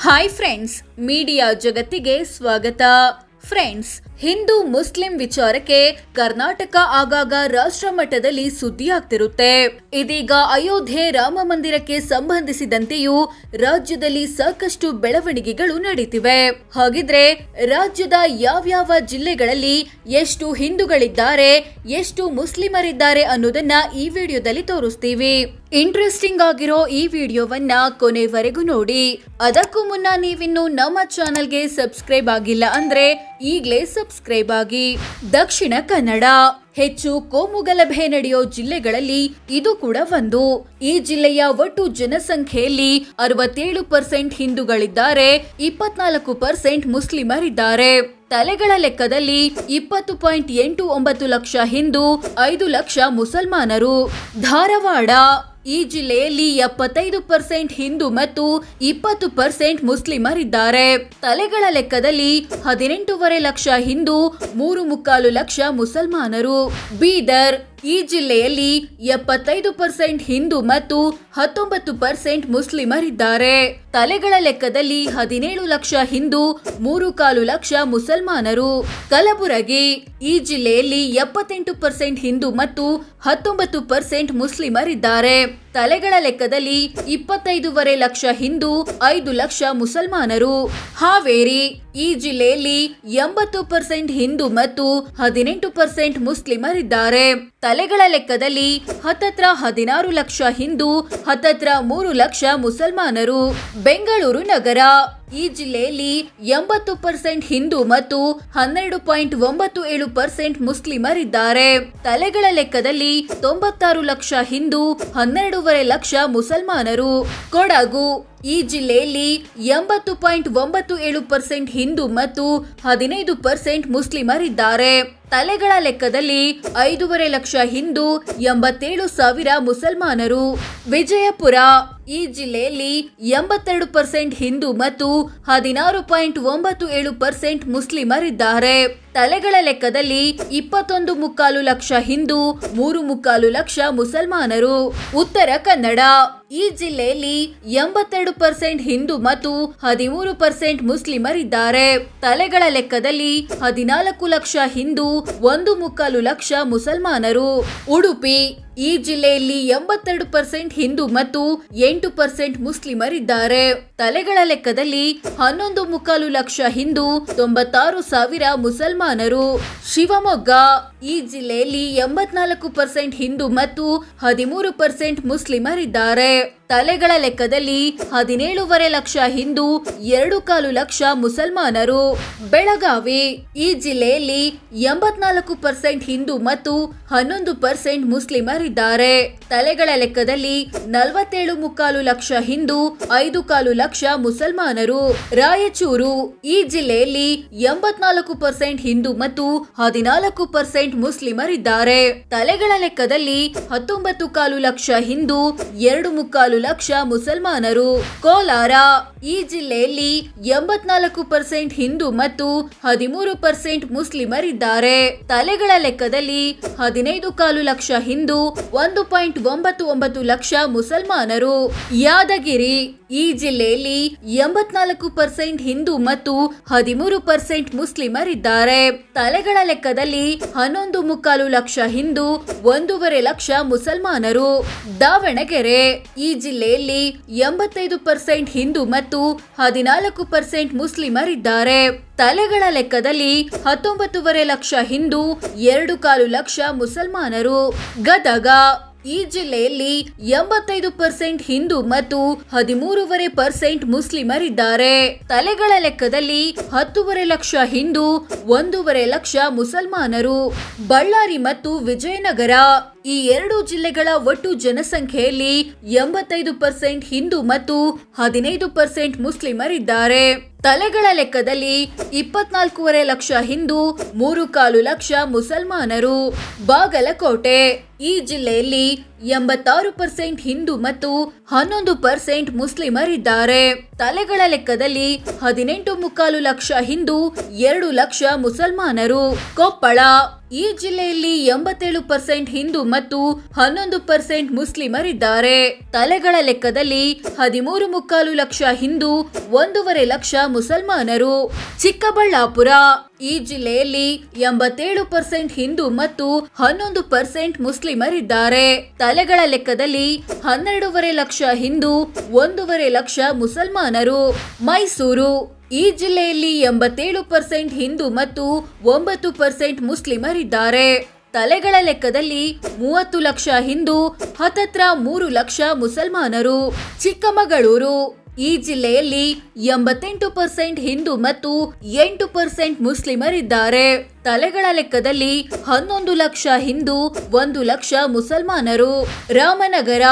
Hi friends, media ಜಗತ್ತಿಗೆ ಸ್ವಾಗತ. Friends, Hindu Muslim ವಿಚಾರಕ್ಕೆ ಕರ್ನಾಟಕ ಆಗಾಗ ರಾಷ್ಟ್ರ ಮಟ್ಟದಲ್ಲಿ ಸುದ್ದಿ ಆಗ್ತಿರುತ್ತೆ. ಇದೀಗ ಅಯೋಧ್ಯೆ ರಾಮ ಮಂದಿರಕ್ಕೆ ಸಂಬಂಧಿಸಿದಂತೆಯೂ ರಾಜ್ಯದಲ್ಲಿ ಸಾಕಷ್ಟು ಬೆಳವಣಿಗೆಗಳು ನಡೀತಿವೆ. ಹಾಗಿದ್ರೆ ರಾಜ್ಯದ ಯಾವ್ಯಾವ ಜಿಲ್ಲೆಗಳಲ್ಲಿ ಎಷ್ಟು ಹಿಂದೂಗಳಿದ್ದಾರೆ, ಎಷ್ಟು ಮುಸ್ಲಿಮರಿದ್ದಾರೆ ಅನ್ನೋದನ್ನ ಈ ವಿಡಿಯೋದಲ್ಲಿ ತೋರಿಸ್ತೀವಿ. ಇಂಟ್ರೆಸ್ಟಿಂಗ್ ಆಗಿರೋ ಈ ವಿಡಿಯೋವನ್ನ ಕೊನೆವರೆಗೂ ನೋಡಿ. ಅದಕ್ಕೂ ಮುನ್ನ ನೀವಿನ್ನು ನಮ್ಮ ಚಾನೆಲ್ಗೆ ಸಬ್ಸ್ಕ್ರೈಬ್ ಆಗಿಲ್ಲ ಅಂದ್ರೆ ಈಗಲೇ ಸಬ್ಸ್ಕ್ರೈಬ್ ಆಗಿ. ದಕ್ಷಿಣ ಕನ್ನಡ ಹೆಚ್ಚು ಕೋಮುಗಲಭೆ ನಡೆಯೋ ಜಿಲ್ಲೆಗಳಲ್ಲಿ ಇದು ಕೂಡ ಒಂದು. ಈ ಜಿಲ್ಲೆಯ ಒಟ್ಟು ಜನಸಂಖ್ಯೆಯಲ್ಲಿ 67% ಹಿಂದೂಗಳಿದ್ದಾರೆ, 24% ಮುಸ್ಲಿಮರಿದ್ದಾರೆ. ತಲೆಗಳ ಲೆಕ್ಕದಲ್ಲಿ 20.89 ಲಕ್ಷ ಹಿಂದೂ, 5 ಲಕ್ಷ ಮುಸಲ್ಮಾನರು. ಧಾರವಾಡ ಈ ಜಿಲ್ಲೆಯಲ್ಲಿ 75% ಹಿಂದೂ ಮತ್ತು 20% ಮುಸ್ಲಿಮರಿದ್ದಾರೆ. ತಲೆಗಳ ಲೆಕ್ಕದಲ್ಲಿ 18.5 ಲಕ್ಷ ಹಿಂದೂ, 3.25 ಲಕ್ಷ ಮುಸಲ್ಮಾನರು. ಬೀದರ್ ಈ ಜಿಲ್ಲೆಯಲ್ಲಿ 75% ಹಿಂದೂ ಮತ್ತು 19% ಮುಸ್ಲಿಮರಿದ್ದಾರೆ. ತಲೆಗಳ ಲೆಕ್ಕದಲ್ಲಿ 17 ಲಕ್ಷ ಹಿಂದೂ, 3.25 ಲಕ್ಷ ಮುಸಲ್ಮಾನರು. ಕಲಬುರಗಿ ಈ ಜಿಲ್ಲೆಯಲ್ಲಿ 78% ಹಿಂದೂ ಮತ್ತು 19% ಮುಸ್ಲಿಮರಿದ್ದಾರೆ. ತಲೆಗಳ ಲೆಕ್ಕದಲ್ಲಿ 25.5 ಲಕ್ಷ ಹಿಂದೂ, 5 ಲಕ್ಷ ಮುಸಲ್ಮಾನರು. ಹಾವೇರಿ ಈ ಜಿಲ್ಲೆಯಲ್ಲಿ 80% ಹಿಂದೂ ಮತ್ತು 18% ಮುಸ್ಲಿಮರಿದ್ದಾರೆ. ತಲೆಗಳ ಲೆಕ್ಕದಲ್ಲಿ ಹತ್ತತ್ರ 16 ಲಕ್ಷ ಹಿಂದೂ, ಹತ್ತತ್ರ 3 ಲಕ್ಷ ಮುಸಲ್ಮಾನರು. ಬೆಂಗಳೂರು ನಗರ ಈ ಜಿಲ್ಲೆಯಲ್ಲಿ 80% ಹಿಂದೂ ಮತ್ತು 12.97% ಮುಸ್ಲಿಮರಿದ್ದಾರೆ. ತಲೆಗಳ ಲೆಕ್ಕದಲ್ಲಿ 96 ಲಕ್ಷ ಹಿಂದೂ, 12.5 ಲಕ್ಷ ಮುಸಲ್ಮಾನರು. ಕೊಡಗು ಈ ಜಿಲ್ಲೆಯಲ್ಲಿ 80.97% ಹಿಂದೂ ಮತ್ತು 15% ಮುಸ್ಲಿಮರಿದ್ದಾರೆ. ತಲೆಗಳ ಲೆಕ್ಕದಲ್ಲಿ 5.5 ಲಕ್ಷ ಹಿಂದೂ, 87,000 ಮುಸಲ್ಮಾನರು. ವಿಜಯಪುರ ಈ ಜಿಲ್ಲೆಯಲ್ಲಿ 82% ಹಿಂದೂ ಮತ್ತು 16.97% ಮುಸ್ಲಿಮರಿದ್ದಾರೆ. ತಲೆಗಳ ಲೆಕ್ಕದಲ್ಲಿ 21.25 ಲಕ್ಷ ಹಿಂದೂ, 3.25 ಲಕ್ಷ ಮುಸಲ್ಮಾನರು. ಉತ್ತರ ಕನ್ನಡ ಈ ಜಿಲ್ಲೆಯಲ್ಲಿ 82% ಹಿಂದೂ ಮತ್ತು 13% ಮುಸ್ಲಿಮರಿದ್ದಾರೆ. ತಲೆಗಳ ಲೆಕ್ಕದಲ್ಲಿ 14 ಲಕ್ಷ ಹಿಂದೂ, 1.25 ಲಕ್ಷ ಮುಸಲ್ಮಾನರು. ಉಡುಪಿ ಈ ಜಿಲ್ಲೆಯಲ್ಲಿ 82% ಹಿಂದೂ ಮತ್ತು 8% ಮುಸ್ಲಿಮರಿದ್ದಾರೆ. ತಲೆಗಳ ಲೆಕ್ಕದಲ್ಲಿ 11.25 ಲಕ್ಷ ಹಿಂದೂ, 96,000 ಮುಸಲ್ಮಾನರು. ಶಿವಮೊಗ್ಗ ಈ ಜಿಲ್ಲೆಯಲ್ಲಿ 84% ಹಿಂದೂ ಮತ್ತು 13% ಮುಸ್ಲಿಮರಿದ್ದಾರೆ. ತಲೆಗಳ ಲೆಕ್ಕದಲ್ಲಿ 17.5 ಲಕ್ಷ ಹಿಂದೂ, 2.25 ಲಕ್ಷ ಮುಸಲ್ಮಾನರು. ಬೆಳಗಾವಿ ಈ ಜಿಲ್ಲೆಯಲ್ಲಿ 84% ಹಿಂದೂ ಮತ್ತು 11% ಮುಸ್ಲಿಮರಿದ್ದಾರೆ. ತಲೆಗಳ ಲೆಕ್ಕದಲ್ಲಿ 47.25 ಲಕ್ಷ ಹಿಂದೂ, 5.25 ಲಕ್ಷ ಮುಸಲ್ಮಾನರು. ರಾಯಚೂರು ಈ ಜಿಲ್ಲೆಯಲ್ಲಿ 84% ಹಿಂದೂ ಮತ್ತು 14% ಮುಸ್ಲಿಮರಿದ್ದಾರೆ. ತಲೆಗಳ ಲೆಕ್ಕದಲ್ಲಿ 19.25 ಲಕ್ಷ ಹಿಂದೂ, 2.25 ಲಕ್ಷ ಮುಸಲ್ಮಾನರು. ಕೋಲಾರ ಈ ಜಿಲ್ಲೆಯಲ್ಲಿ 84% ಹಿಂದೂ ಮತ್ತು 13% ಮುಸ್ಲಿಮರಿದ್ದಾರೆ. ತಲೆಗಳ ಲೆಕ್ಕದಲ್ಲಿ 15.25 ಲಕ್ಷ ಹಿಂದೂ, 1.99 ಲಕ್ಷ ಮುಸಲ್ಮಾನರು. ಯಾದಗಿರಿ ಈ ಜಿಲ್ಲೆಯಲ್ಲಿ 84% ಹಿಂದೂ ಮತ್ತು 13% ಮುಸ್ಲಿಮರಿದ್ದಾರೆ. ತಲೆಗಳ ಲೆಕ್ಕದಲ್ಲಿ 11.25 ಲಕ್ಷ ಹಿಂದೂ, 1.5 ಲಕ್ಷ ಮುಸಲ್ಮಾನರು. ದಾವಣಗೆರೆ ಈ ಜಿಲ್ಲೆಯಲ್ಲಿ 85% ಹಿಂದೂ ಮತ್ತು 14% ಮುಸ್ಲಿಮರಿದ್ದಾರೆ. ತಲೆಗಳ ಲೆಕ್ಕದಲ್ಲಿ 19.5 ಲಕ್ಷ ಹಿಂದೂ, 2.25 ಲಕ್ಷ ಮುಸಲ್ಮಾನರು. ಗದಗ ಈ ಜಿಲ್ಲೆಯಲ್ಲಿ 85% ಹಿಂದೂ ಮತ್ತು 13.5% ಮುಸ್ಲಿಮರಿದ್ದಾರೆ. ತಲೆಗಳ ಲೆಕ್ಕದಲ್ಲಿ 10.5 ಲಕ್ಷ ಹಿಂದೂ, 1.5 ಲಕ್ಷ ಮುಸಲ್ಮಾನರು. ಬಳ್ಳಾರಿ ಮತ್ತು ವಿಜಯನಗರ ಈ ಎರಡು ಜಿಲ್ಲೆಗಳ ಒಟ್ಟು ಜನಸಂಖ್ಯೆಯಲ್ಲಿ 85% ಹಿಂದೂ ಮತ್ತು 15% ಮುಸ್ಲಿಮರಿದ್ದಾರೆ. ತಲೆಗಳ ಲೆಕ್ಕದಲ್ಲಿ 24.5 ಲಕ್ಷ ಹಿಂದೂ, 3.25 ಲಕ್ಷ ಮುಸಲ್ಮಾನರು. ಬಾಗಲಕೋಟೆ ಈ ಜಿಲ್ಲೆಯಲ್ಲಿ 86% ಹಿಂದೂ ಮತ್ತು 11% ಮುಸ್ಲಿಮರಿದ್ದಾರೆ. ತಲೆಗಳ ಲೆಕ್ಕದಲ್ಲಿ 18.25 ಲಕ್ಷ ಹಿಂದೂ, 2 ಲಕ್ಷ ಮುಸಲ್ಮಾನರು. ಕೊಪ್ಪಳ ಈ ಜಿಲ್ಲೆಯಲ್ಲಿ 87% ಹಿಂದೂ ಮತ್ತು 11% ಮುಸ್ಲಿಮರಿದ್ದಾರೆ. ತಲೆಗಳ ಲೆಕ್ಕದಲ್ಲಿ 13.25 ಲಕ್ಷ ಹಿಂದೂ, 1.5 ಲಕ್ಷ ಮುಸಲ್ಮಾನರು. ಚಿಕ್ಕಬಳ್ಳಾಪುರ ಈ ಜಿಲ್ಲೆಯಲ್ಲಿ 87% ಹಿಂದೂ ಮತ್ತು 11% ಮುಸ್ಲಿಮರಿದ್ದಾರೆ. ತಲೆಗಳ ಲೆಕ್ಕದಲ್ಲಿ 12.5 ಲಕ್ಷ ಹಿಂದೂ, 1.5 ಲಕ್ಷ ಮುಸಲ್ಮಾನರು. ಮೈಸೂರು ಈ ಜಿಲ್ಲೆಯಲ್ಲಿ 87% ಹಿಂದೂ ಮತ್ತು 9% ಮುಸ್ಲಿಮರಿದ್ದಾರೆ. ತಲೆಗಳ ಲೆಕ್ಕದಲ್ಲಿ 30 ಲಕ್ಷ ಹಿಂದೂ, ಹತ್ತತ್ರ 3 ಲಕ್ಷ ಮುಸಲ್ಮಾನರು. ಚಿಕ್ಕಮಗಳೂರು ಈ ಜಿಲ್ಲೆಯಲ್ಲಿ 88% ಹಿಂದೂ ಮತ್ತು 8% ಮುಸ್ಲಿಮರಿದ್ದಾರೆ. ತಲೆಗಳ ಲೆಕ್ಕದಲ್ಲಿ 11 ಲಕ್ಷ ಹಿಂದೂ, 1 ಲಕ್ಷ ಮುಸಲ್ಮಾನರು. ರಾಮನಗರ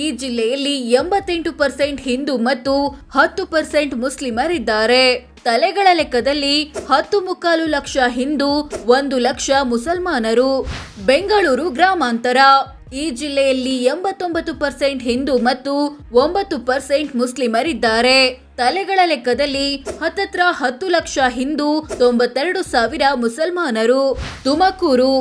ಈ ಜಿಲ್ಲೆಯಲ್ಲಿ 88% ಹಿಂದೂ ಮತ್ತು 10% ಮುಸ್ಲಿಮರಿದ್ದಾರೆ. ತಲೆಗಳ ಲೆಕ್ಕದಲ್ಲಿ 10.25 ಲಕ್ಷ ಹಿಂದೂ, 1 ಲಕ್ಷ ಮುಸಲ್ಮಾನರು. ಬೆಂಗಳೂರು ಗ್ರಾಮಾಂತರ ಈ ಜಿಲ್ಲೆಯಲ್ಲಿ 89% ಹಿಂದೂ ಮತ್ತು 9% ಮುಸ್ಲಿಮರಿದ್ದಾರೆ. ತಲೆಗಳ ಲೆಕ್ಕದಲ್ಲಿ ಹತ್ತತ್ರ 10 ಲಕ್ಷ ಹಿಂದೂ, 92,000 ಮುಸಲ್ಮಾನರು. ತುಮಕೂರು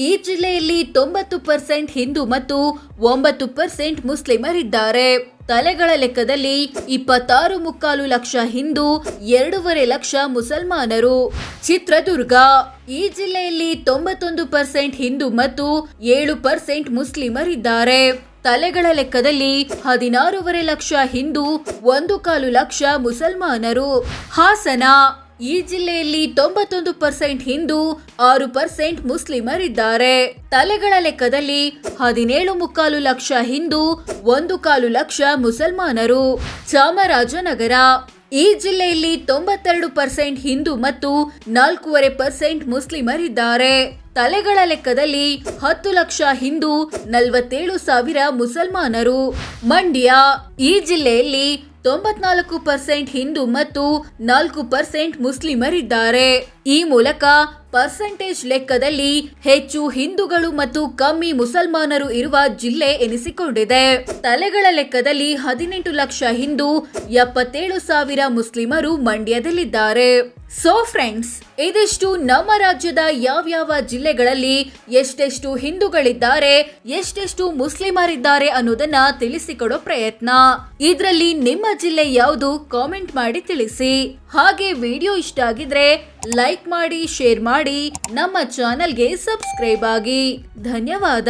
ಈ ಜಿಲ್ಲೆಯಲ್ಲಿ 90% ಹಿಂದೂ ಮತ್ತು 9% ಮುಸ್ಲಿಮರಿದ್ದಾರೆ. ತಲೆಗಳ ಲೆಕ್ಕದಲ್ಲಿ 26.25 ಲಕ್ಷ ಹಿಂದೂ, 2.5 ಲಕ್ಷ ಮುಸಲ್ಮಾನರು. ಚಿತ್ರದುರ್ಗ ಈ ಜಿಲ್ಲೆಯಲ್ಲಿ 91% ಹಿಂದೂ ಮತ್ತು 7% ಮುಸ್ಲಿಮರಿದ್ದಾರೆ. ತಲೆಗಳ ಲೆಕ್ಕದಲ್ಲಿ 16.5 ಲಕ್ಷ ಹಿಂದೂ, 1.25 ಲಕ್ಷ ಮುಸಲ್ಮಾನರು. ಹಾಸನ ಈ ಜಿಲ್ಲೆಯಲ್ಲಿ 91% ಹಿಂದೂ, 6% ಮುಸ್ಲಿಮರಿದ್ದಾರೆ. ತಲೆಗಳ ಲೆಕ್ಕದಲ್ಲಿ 17.25 ಲಕ್ಷ ಹಿಂದೂ, 1.25 ಲಕ್ಷ ಮುಸಲ್ಮಾನರು. ಚಾಮರಾಜನಗರ ಈ ಜಿಲ್ಲೆಯಲ್ಲಿ 92% ಹಿಂದೂ ಮತ್ತು 4.5% ಮುಸ್ಲಿಮರಿದ್ದಾರೆ. ತಲೆಗಳ ಲೆಕ್ಕದಲ್ಲಿ 10 ಲಕ್ಷ ಹಿಂದೂ, 47,000 ಮುಸಲ್ಮಾನರು. ಮಂಡ್ಯ ಈ ಜಿಲ್ಲೆಯಲ್ಲಿ 94% ಹಿಂದೂ ಮತ್ತು 4% ಮುಸ್ಲಿಮರಿದ್ದಾರೆ. ಈ ಮೂಲಕ ಪರ್ಸೆಂಟೇಜ್ ಲೆಕ್ಕದಲ್ಲಿ ಹೆಚ್ಚು ಹಿಂದೂಗಳು ಮತ್ತು ಕಮ್ಮಿ ಮುಸಲ್ಮಾನರು ಇರುವ ಜಿಲ್ಲೆ ಎನಿಸಿಕೊಂಡಿದೆ. ತಲೆಗಳ ಲೆಕ್ಕದಲ್ಲಿ 18 ಲಕ್ಷ ಹಿಂದೂ, 77,000 ಮುಸ್ಲಿಮರು ಮಂಡ್ಯದಲ್ಲಿದ್ದಾರೆ. ಸೊ ಫ್ರೆಂಡ್ಸ್, ಇದಿಷ್ಟು ನಮ್ಮ ರಾಜ್ಯದ ಯಾವ್ಯಾವ ಜಿಲ್ಲೆಗಳಲ್ಲಿ ಎಷ್ಟೆಷ್ಟು ಹಿಂದೂಗಳಿದ್ದಾರೆ, ಎಷ್ಟೆಷ್ಟು ಮುಸ್ಲಿಮರಿದ್ದಾರೆ ಅನ್ನೋದನ್ನ ತಿಳಿಸಿಕೊಡೋ ಪ್ರಯತ್ನ. ಇದ್ರಲ್ಲಿ ನಿಮ್ಮ ಜಿಲ್ಲೆ ಯಾವುದು ಕಾಮೆಂಟ್ ಮಾಡಿ ತಿಳಿಸಿ. ಹಾಗೆ ವಿಡಿಯೋ ಇಷ್ಟ ಆಗಿದ್ರೆ ಲೈಕ್ ಮಾಡಿ, ಶೇರ್ ಮಾಡಿ, ನಮ್ಮ ಚಾನೆಲ್ಗೆ ಸಬ್ಸ್ಕ್ರೈಬ್ ಆಗಿ. ಧನ್ಯವಾದ.